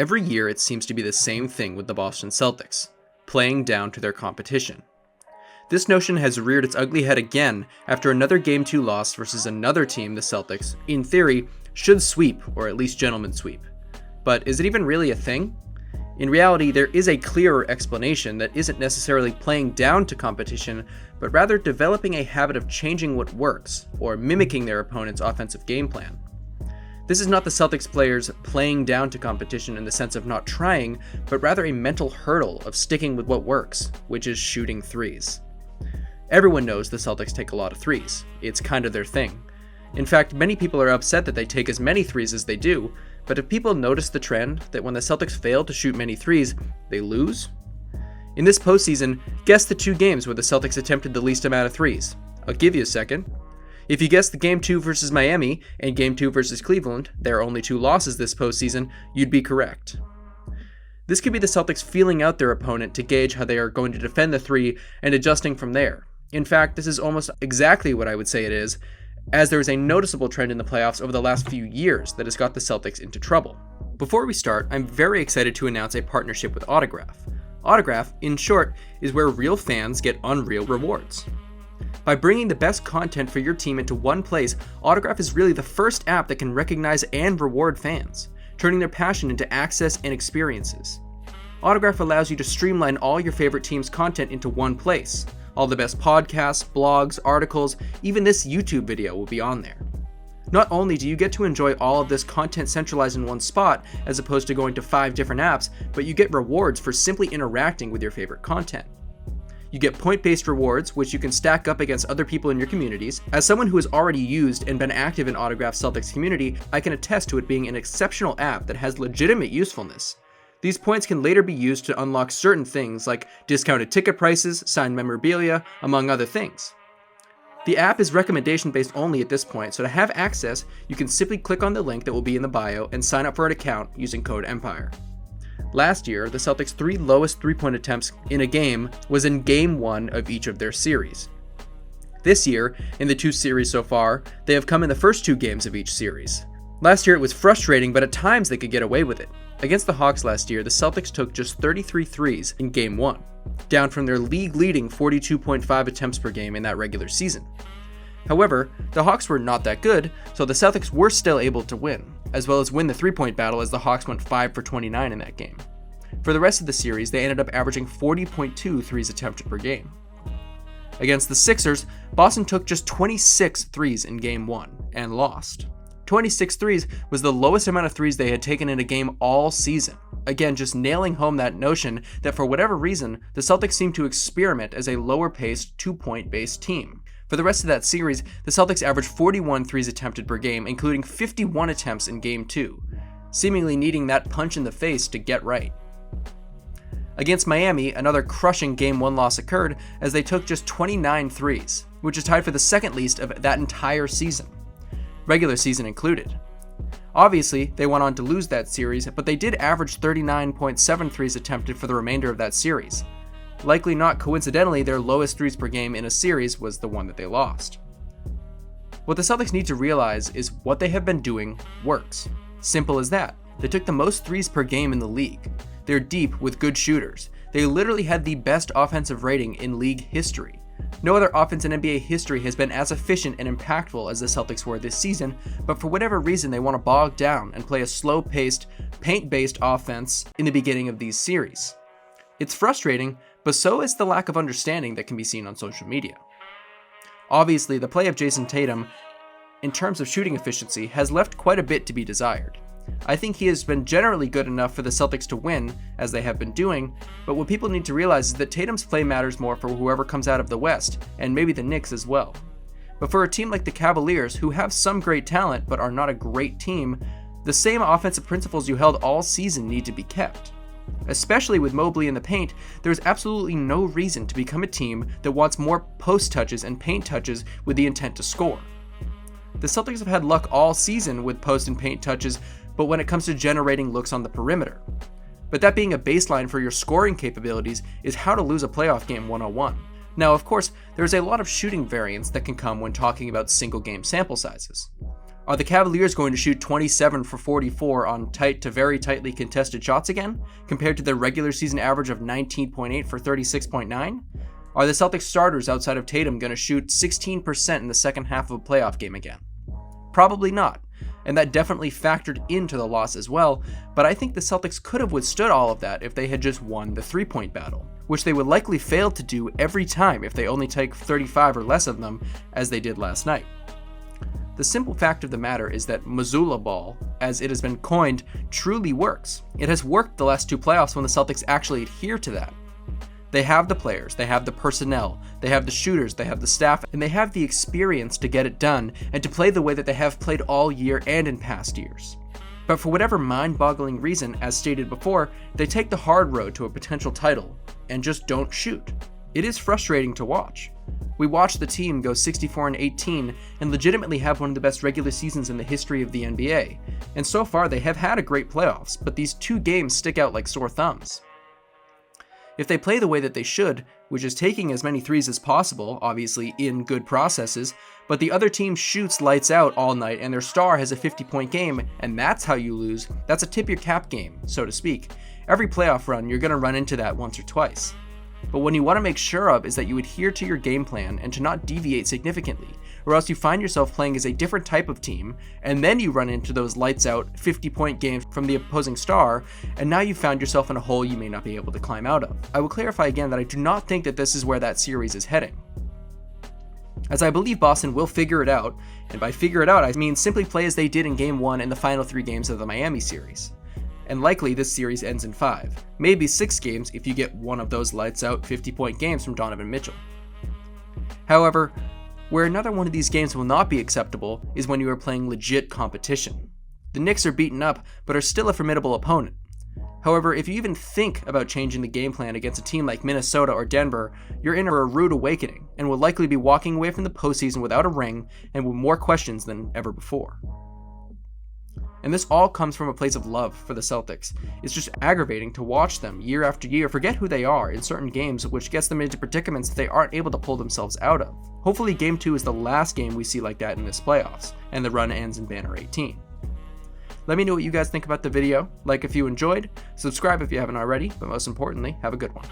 Every year it seems to be the same thing with the Boston Celtics, playing down to their competition. This notion has reared its ugly head again after another Game 2 loss versus another team the Celtics, in theory, should sweep, or at least gentlemen sweep. But is it even really a thing? In reality, there is a clearer explanation that isn't necessarily playing down to competition, but rather developing a habit of changing what works, or mimicking their opponent's offensive game plan. This is not the Celtics players playing down to competition in the sense of not trying, but rather a mental hurdle of sticking with what works, which is shooting threes. Everyone knows the Celtics take a lot of threes. It's kind of their thing. In fact, many people are upset that they take as many threes as they do, but have people noticed the trend that when the Celtics fail to shoot many threes, they lose? In this postseason, guess the 2 games where the Celtics attempted the least amount of threes. I'll give you a second. If you guess the Game 2 versus Miami and Game 2 versus Cleveland, their only 2 losses this postseason, you'd be correct. This could be the Celtics feeling out their opponent to gauge how they are going to defend the 3 and adjusting from there. In fact, this is almost exactly what I would say it is, as there is a noticeable trend in the playoffs over the last few years that has got the Celtics into trouble. Before we start, I'm very excited to announce a partnership with Autograph. Autograph, in short, is where real fans get unreal rewards. By bringing the best content for your team into one place, Autograph is really the first app that can recognize and reward fans, turning their passion into access and experiences. Autograph allows you to streamline all your favorite team's content into one place. All the best podcasts, blogs, articles, even this YouTube video will be on there. Not only do you get to enjoy all of this content centralized in one spot, as opposed to going to 5 different apps, but you get rewards for simply interacting with your favorite content. You get point-based rewards, which you can stack up against other people in your communities. As someone who has already used and been active in Autograph's Celtics community, I can attest to it being an exceptional app that has legitimate usefulness. These points can later be used to unlock certain things like discounted ticket prices, signed memorabilia, among other things. The app is recommendation based only at this point, so to have access, you can simply click on the link that will be in the bio and sign up for an account using code EMPIRE. Last year, the Celtics' 3 lowest 3-point attempts in a game was in Game 1 of each of their series. This year, in the 2 series so far, they have come in the first 2 games of each series. Last year it was frustrating, but at times they could get away with it. Against the Hawks last year, the Celtics took just 33 threes in Game 1, down from their league-leading 42.5 attempts per game in that regular season. However, the Hawks were not that good, so the Celtics were still able to win, as well as win the 3-point battle as the Hawks went 5 for 29 in that game. For the rest of the series, they ended up averaging 40.2 threes attempted per game. Against the Sixers, Boston took just 26 threes in Game 1 and lost. 26 threes was the lowest amount of threes they had taken in a game all season. Again, just nailing home that notion that for whatever reason, the Celtics seem to experiment as a lower-paced, 2-point based team. For the rest of that series, the Celtics averaged 41 threes attempted per game, including 51 attempts in Game 2, seemingly needing that punch in the face to get right. Against Miami, another crushing Game 1 loss occurred as they took just 29 threes, which is tied for the second least of that entire season, regular season included. Obviously, they went on to lose that series, but they did average 39.7 threes attempted for the remainder of that series. Likely not coincidentally, their lowest threes per game in a series was the one that they lost. What the Celtics need to realize is what they have been doing works. Simple as that. They took the most threes per game in the league. They're deep with good shooters. They literally had the best offensive rating in league history. No other offense in NBA history has been as efficient and impactful as the Celtics were this season, but for whatever reason they want to bog down and play a slow-paced, paint-based offense in the beginning of these series. It's frustrating, but so is the lack of understanding that can be seen on social media. Obviously, the play of Jason Tatum, in terms of shooting efficiency, has left quite a bit to be desired. I think he has been generally good enough for the Celtics to win, as they have been doing, but what people need to realize is that Tatum's play matters more for whoever comes out of the West, and maybe the Knicks as well. But for a team like the Cavaliers, who have some great talent but are not a great team, the same offensive principles you held all season need to be kept. Especially with Mobley in the paint, there is absolutely no reason to become a team that wants more post touches and paint touches with the intent to score. The Celtics have had luck all season with post and paint touches, but when it comes to generating looks on the perimeter. But that being a baseline for your scoring capabilities is how to lose a playoff game 101. Now, of course, there's a lot of shooting variance that can come when talking about single game sample sizes. Are the Cavaliers going to shoot 27 for 44 on tight to very tightly contested shots again, compared to their regular season average of 19.8 for 36.9? Are the Celtics starters outside of Tatum going to shoot 16% in the second half of a playoff game again? Probably not, and that definitely factored into the loss as well, but I think the Celtics could have withstood all of that if they had just won the three-point battle, which they would likely fail to do every time if they only take 35 or less of them, as they did last night. The simple fact of the matter is that Missoula ball, as it has been coined, truly works. It has worked the last two playoffs when the Celtics actually adhere to that. They have the players, they have the personnel, they have the shooters, they have the staff, and they have the experience to get it done and to play the way that they have played all year and in past years. But for whatever mind-boggling reason, as stated before, they take the hard road to a potential title and just don't shoot. It is frustrating to watch. We watched the team go 64-18 and legitimately have one of the best regular seasons in the history of the NBA, and so far they have had a great playoffs, but these two games stick out like sore thumbs. If they play the way that they should, which is taking as many threes as possible, obviously in good processes, but the other team shoots lights out all night and their star has a 50-point game, and that's how you lose, that's a tip your cap game, so to speak. Every playoff run, you're going to run into that once or twice. But what you want to make sure of is that you adhere to your game plan and to not deviate significantly, or else you find yourself playing as a different type of team, and then you run into those lights out 50-point games from the opposing star, and now you've found yourself in a hole you may not be able to climb out of. I will clarify again that I do not think that this is where that series is heading, as I believe Boston will figure it out, and by figure it out I mean simply play as they did in Game 1 and the final 3 games of the Miami series. And likely this series ends in 5, maybe 6 games if you get one of those lights out 50-point games from Donovan Mitchell. However, where another one of these games will not be acceptable is when you are playing legit competition. The Knicks are beaten up, but are still a formidable opponent. However, if you even think about changing the game plan against a team like Minnesota or Denver, you're in for a rude awakening, and will likely be walking away from the postseason without a ring and with more questions than ever before. And this all comes from a place of love for the Celtics. It's just aggravating to watch them year after year forget who they are in certain games, which gets them into predicaments that they aren't able to pull themselves out of. Hopefully Game 2 is the last game we see like that in this playoffs, and the run ends in Banner 18. Let me know what you guys think about the video, like if you enjoyed, subscribe if you haven't already, but most importantly, have a good one.